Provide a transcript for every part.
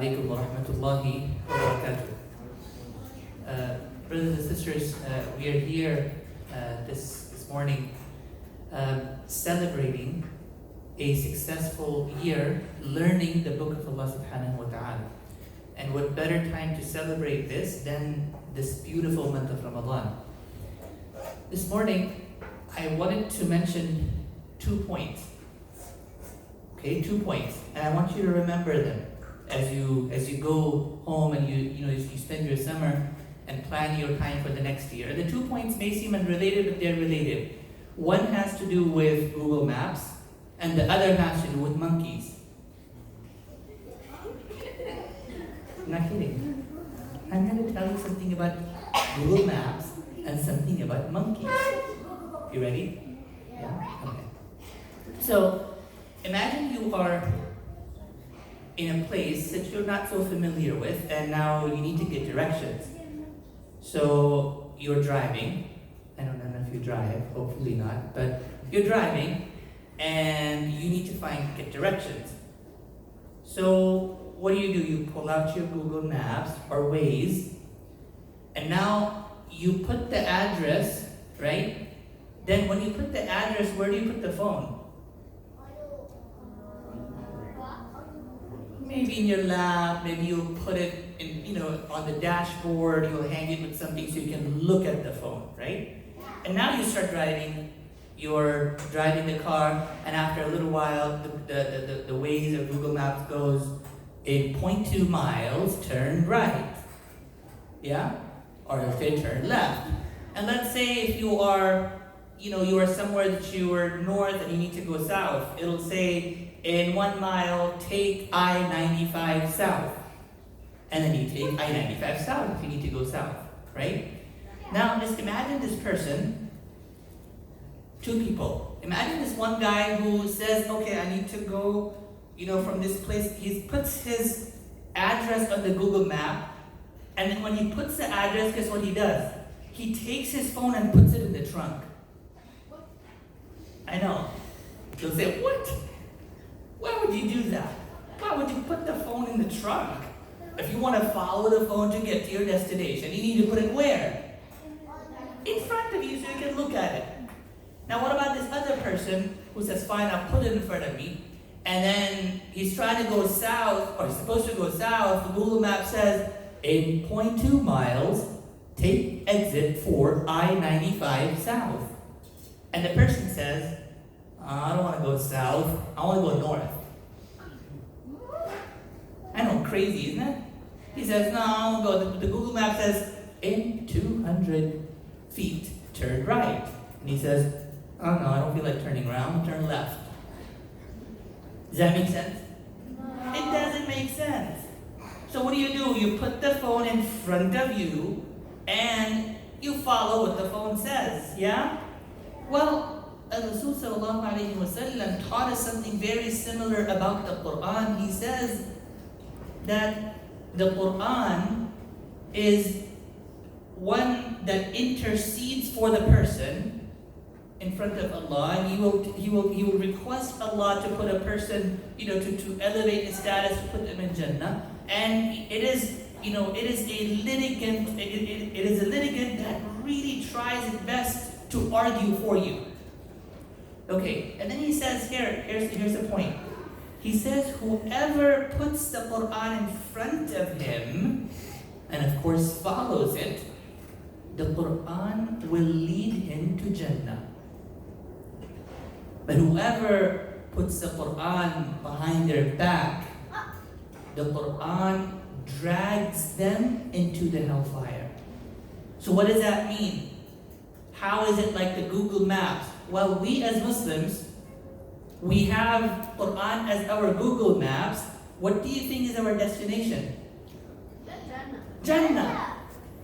Alaikum wa rahmatullahi wa barakatuh. Brothers and sisters, we are here this morning celebrating a successful year learning the book of Allah subhanahu wa ta'ala. And what better time to celebrate this than this beautiful month of Ramadan. This morning, I wanted to mention 2 points. Okay, 2 points. And I want you to remember them as you go home and you spend your summer and plan your time for the next year. The 2 points may seem unrelated, but they're related. One has to do with Google Maps, and the other has to do with monkeys. I'm not kidding. I'm going to tell you something about Google Maps and something about monkeys. You ready? Yeah? Okay. So, imagine you are in a place that you're not so familiar with, and now you need to get directions. So you're driving. I don't know if you drive, hopefully not, but you're driving and you need to get directions. So what do? You pull out your Google Maps or Waze, and now you put the address, right? Then when you put the address, where do you put the phone? Maybe in your lap, maybe you'll put it in, on the dashboard, you'll hang it with something so you can look at the phone, right? And now you start driving, you're driving the car, and after a little while, the Waze or Google Maps goes, in 0.2 miles, turn right. Yeah? Or if they turn left. And let's say if you are somewhere that you are north and you need to go south, it'll say, in 1 mile, take I-95 south. And then you take I-95 south if you need to go south, right? Now, just imagine this person, 2 people. Imagine this one guy who says, okay, I need to go, from this place. He puts his address on the Google map, and then when he puts the address, guess what he does? He takes his phone and puts it in the trunk. I know. You'll say, what? Why would you do that? Why would you put the phone in the trunk? If you want to follow the phone to get to your destination, you need to put it where? In front of you so you can look at it. Now what about this other person who says, fine, I'll put it in front of me, and then he's trying to go south, or he's supposed to go south, the Google Map says, in 0.2 miles, take exit for I-95 south. And the person says, I don't want to go south, I want to go north. I know, crazy, isn't it? He says, no, I want to go. The Google Map says, in 200 feet, turn right. And he says, oh no, I don't feel like turning around, turn left. Does that make sense? No. It doesn't make sense. So what do? You put the phone in front of you, and you follow what the phone says, yeah? Well, Rasul sallallahu alayhi wa sallam taught us something very similar about the Quran. He says that the Quran is one that intercedes for the person in front of Allah, and he will request Allah to put a person, to elevate his status, to put them in Jannah. And it is a litigant that really tries its best to argue for you. Okay, and then he says here's the point. He says whoever puts the Quran in front of him, and of course follows it, the Quran will lead him to Jannah. But whoever puts the Quran behind their back, the Quran drags them into the hellfire. So what does that mean? How is it like the Google Maps? Well, we as Muslims, we have Quran as our Google Maps. What do you think is our destination? Jannah.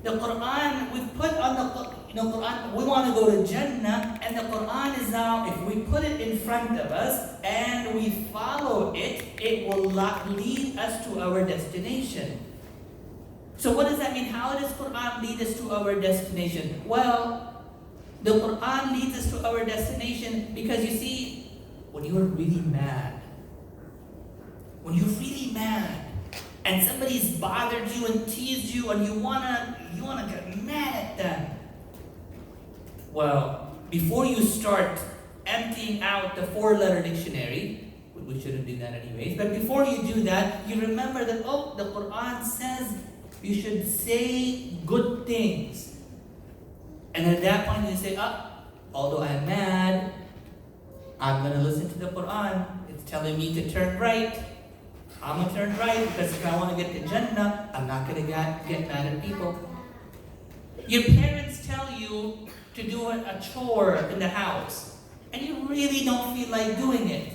The Quran we've put on the Quran. We want to go to Jannah, and the Quran is now. If we put it in front of us and we follow it, it will lead us to our destination. So what does that mean? How does Quran lead us to our destination? Well, the Quran leads us to our destination because you see, when you're really mad, and somebody's bothered you and teased you, and you wanna get mad at them. Well, before you start emptying out the 4-letter dictionary, we shouldn't do that anyways, but before you do that, you remember that, the Quran says you should say good things. And at that point you say, although I'm mad, I'm going to listen to the Quran. It's telling me to turn right. I'm going to turn right because if I want to get to Jannah, I'm not going to get mad at people. Your parents tell you to do a chore in the house, and you really don't feel like doing it.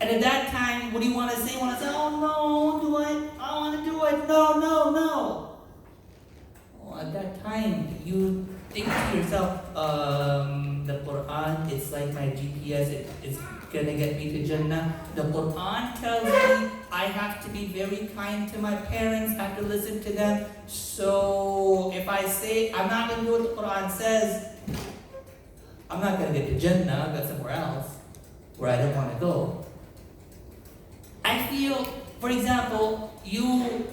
And at that time, what do you want to say? You want to say, oh no, do it. I want to do it. No. Well, at that time, you think to yourself, the Quran, it's like my GPS, it's going to get me to Jannah. The Quran tells me I have to be very kind to my parents, I have to listen to them. So if I say I'm not going to do what the Quran says, I'm not going to get to Jannah, I'll go somewhere else where I don't want to go. I feel, for example, you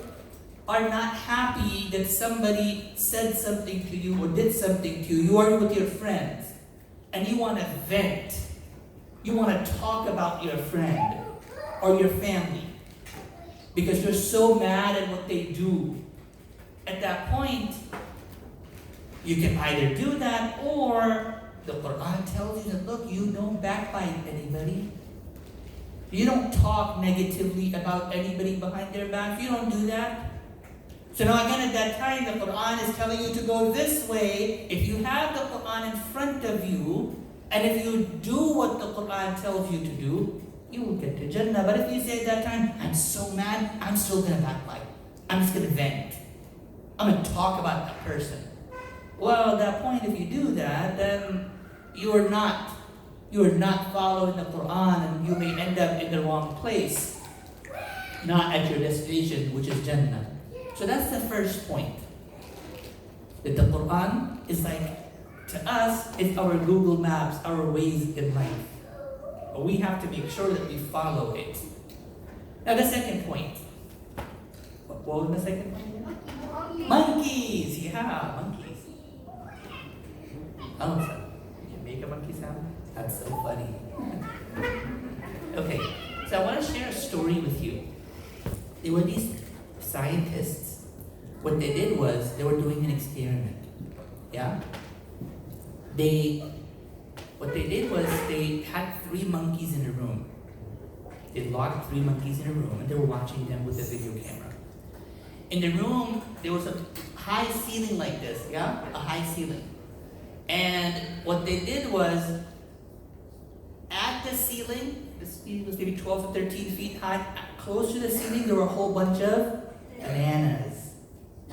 are not happy that somebody said something to you or did something to you. You are with your friends and you want to vent. You want to talk about your friend or your family because you're so mad at what they do. At that point, you can either do that or the Quran tells you that, look, you don't backbite anybody. You don't talk negatively about anybody behind their back. You don't do that. So now again at that time, the Quran is telling you to go this way. If you have the Quran in front of you, and if you do what the Quran tells you to do, you will get to Jannah. But if you say at that time, I'm so mad, I'm still going to backbite. I'm just going to vent. I'm going to talk about that person. Well, at that point, if you do that, then you are not following the Quran, and you may end up in the wrong place, not at your destination, which is Jannah. So that's the first point. That the Quran is like, to us, it's our Google Maps, our ways in life. But we have to make sure that we follow it. Now the second point. What was the second point? Monkeys! Yeah, monkeys. Oh, so you can make a monkey sound? That's so funny. Okay, so I want to share a story with you. There were these scientists. What they did was, they were doing an experiment. Yeah? What they did was, they had 3 monkeys in a room. They locked 3 monkeys in a room, and they were watching them with a video camera. In the room, there was a high ceiling like this, yeah? A high ceiling. And what they did was, at the ceiling, the ceiling was maybe 12 to 13 feet high, close to the ceiling, there were a whole bunch of bananas.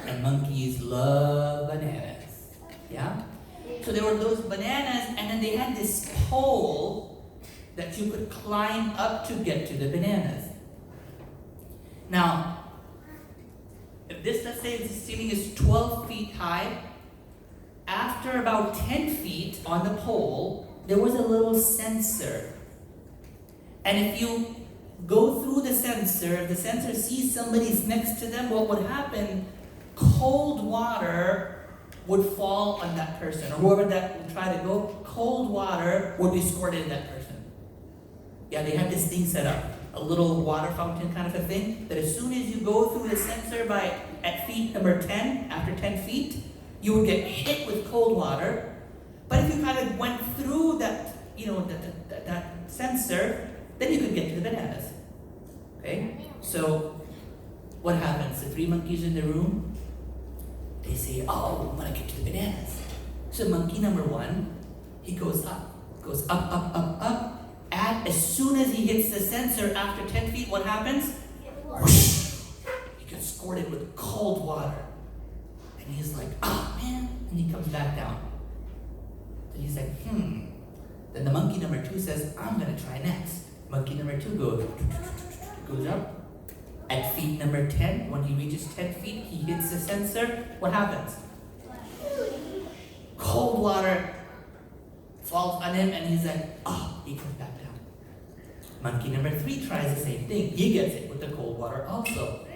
And monkeys love bananas, yeah? So there were those bananas, and then they had this pole that you could climb up to get to the bananas. Now, if this, let's say the ceiling is 12 feet high, after about 10 feet on the pole, there was a little sensor. And if you go through the sensor sees somebody's next to them, what would happen? Cold water would fall on that person, or whoever that would try to go, cold water would be squirted in that person. Yeah, they had this thing set up, a little water fountain kind of a thing, that as soon as you go through the sensor at feet number 10, after 10 feet, you would get hit with cold water. But if you kind of went through that, that sensor, then you could get to the bananas. Okay? So, what happens? The 3 monkeys in the room, they say, oh, I'm gonna get to the bananas. So monkey number 1, he goes up, up. And as soon as he hits the sensor after 10 feet, what happens? Whoosh! He gets squirted with cold water. And he's like, oh man, and he comes back down. So he's like, Then the monkey number 2 says, I'm gonna try next. Monkey number 2 goes up. At feet number 10, when he reaches 10 feet, he hits the sensor. What happens? Cold water falls on him, and he's like, he comes back down. Monkey number 3 tries the same thing. He gets it with the cold water also.